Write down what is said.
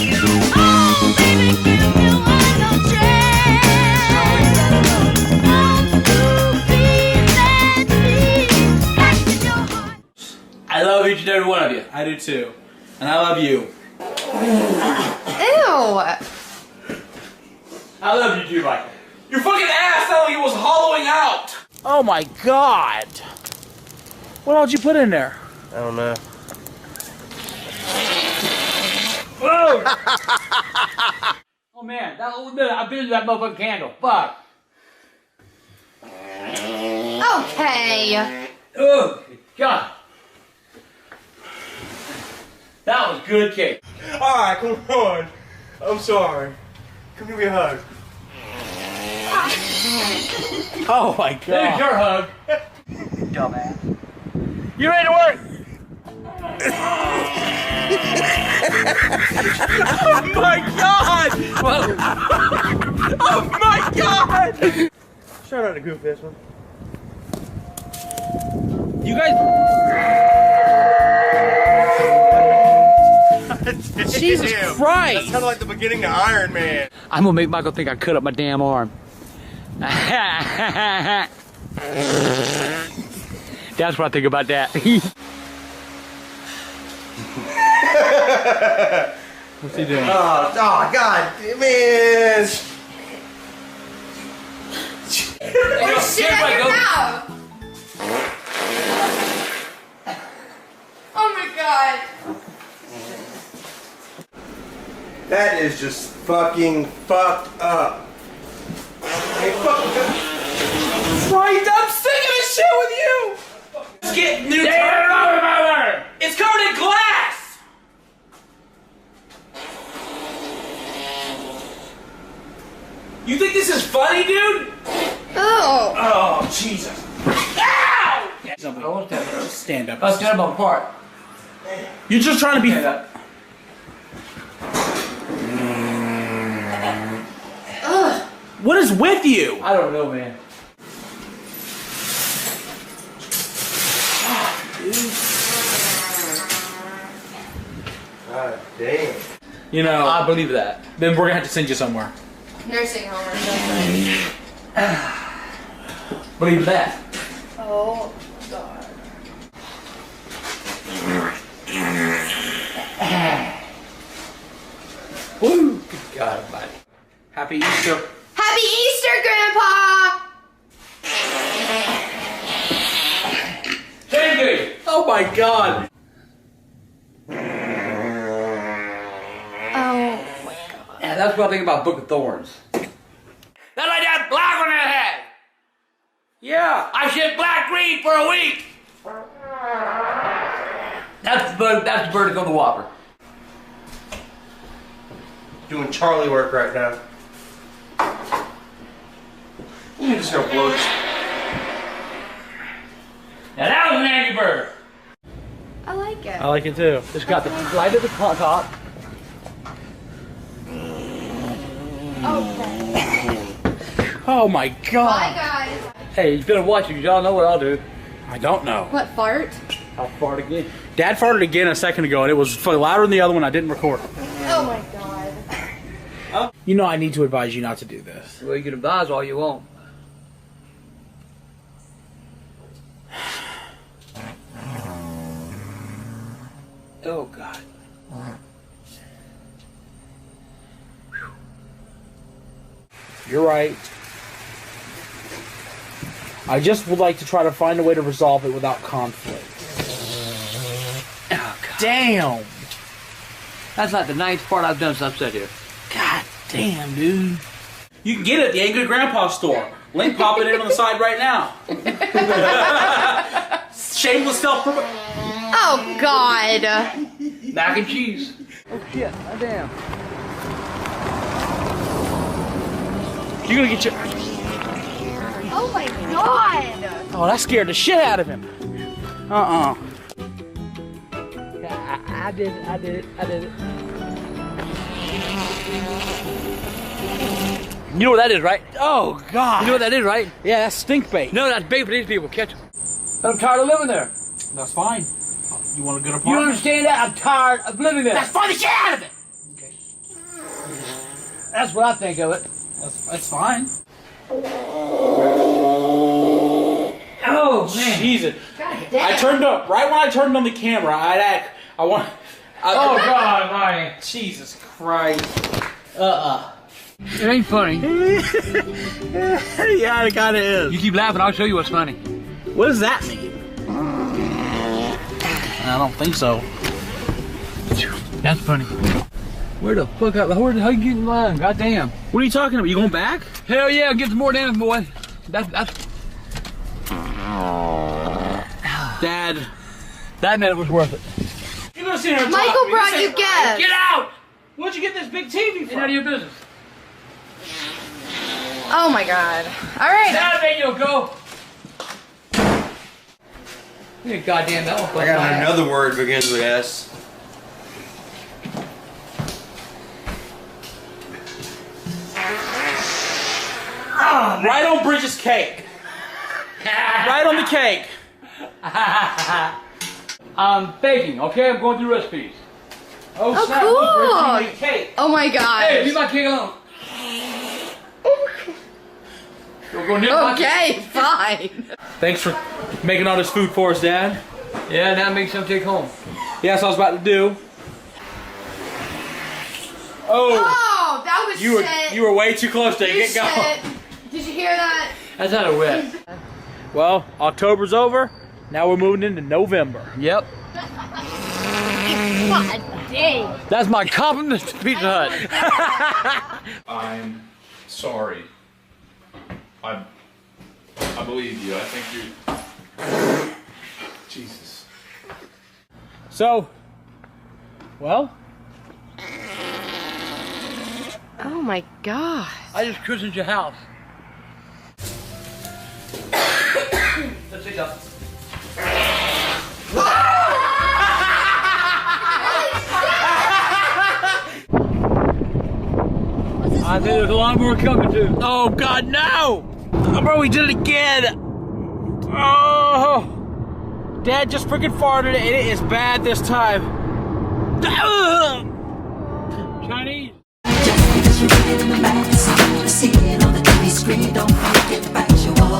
Oh, baby, give you no chance. Won't you please let me back in your heart? I love each and every one of you. I do too. And I love you. Ew. I love you too, Michael. Your fucking ass sounded like it was hollowing out. Oh my god. What else you put in there? I don't know. Whoa! Oh man, that little bit, I bit into that motherfucking candle. Fuck. Okay. Oh, God. That was good cake. Alright, come on. I'm sorry. Come give me a hug. Oh my There's god. your hug. Dumbass. You ready to work? Oh my god! Oh my god! Shout out to Goof this one. You guys. Jesus Damn. Christ. That's kind of like the beginning of Iron Man. I'm gonna make Michael think I cut up my damn arm. That's what I think about that. What's he doing? Oh god, man. What shit out your mouth? Oh my god. That is just fucking fucked up. Hey, Right, I'm sick of this shit with you! Let's get new turkey. It's covered in glass! You think this is funny, dude? Oh. Oh, Jesus. Ow! Stand up. Let's get them apart. You're just trying to be. What is with you? I don't know, man. God damn. You know, I believe that. then we're gonna have to send you somewhere. Nursing home or something. Believe that. Oh god. Woo! Good God Almighty. Happy Easter. Happy Easter, Grandpa! Thank you. Oh my god. Oh. Yeah, that's what I think about Book of Thorns. That's like that black one I had. Yeah, I said black green for a week. That's the verdict on the Whopper. Doing Charlie work right now. You just gonna blow this. Now that was an Angry Bird. I like it. I like it too. It's got the light at the top. Okay. Oh my Bye, god. guys. Hey, you better watch it because y'all know what I'll do. I don't know. What, fart? I'll fart again. Dad farted again a second ago and it was louder than the other one. I didn't record. Oh my god. You know I need to advise you not to do this. Well, you can advise all you want. Oh, God. You're right. I just would like to try to find a way to resolve it without conflict. Oh, God. Damn. That's like the ninth part I've done since I've sat here. God damn, dude. You can get it at the Angry Grandpa store. Link popping in on the side right now. Shameless self-promotion. Oh god. Mac and cheese. Oh, shit. Oh, damn. You're gonna get your... Oh my god. Oh, that scared the shit out of him. Uh-uh. I did it. You know what that is, right? Oh, God. You know what that is, right? Yeah, that's stink bait. No, that's bait for these people. Catch them. I'm tired of living there. That's fine. You want a good You apartment? understand that? I'm tired of living there. That's fine. The shit out of it. That's what I think of it. That's fine. Oh man. Jesus. God damn. I turned up right when I turned on the camera. I want. Oh God, Marty. Jesus Christ. It ain't funny. Yeah, it kind of is. You keep laughing, I'll show you what's funny. What does that mean? I don't think so. That's funny. Where the fuck out? Where the hell you get in line? Goddamn. What are you talking about? You going back? Hell yeah, get some more damn boy. That's Dad. that minute was worth it. You gonna sit here and Michael talk to me. brought say, you gifts. Get out! Where'd you get this big TV Get from? out of your business. Oh my god. Alright. Now there you go. You goddamn that one. I got another word begins with S. Right on Bridget's cake. Right on the cake. I'm baking, okay? I'm going through recipes. Oh, Oh, snap. cool. Look, Bridget made cake. Oh my god. Hey, leave my cake alone. Go near my cake. Okay, fine. Thanks for making all this food for us, Dad. Yeah, now make some take home. Yeah, that's what I was about to do. Oh, Oh, that was shit. you were way too close to You get going. shit. Did you hear that? That's out of wet. Well, October's over. Now we're moving into November. Yep. God dang. That's my compliment to Pizza Hut. I'm sorry. I believe you. I think you. Jesus. So, well, Oh my god. I just christened your house. Let's see that. I think there's a lot more coming too. oh God, no! Oh, bro, we did it again. Oh, Dad just freaking farted, and it is bad this time. Chinese. Just because you read it in the magazine, you see it on the TV screen, don't make it factual.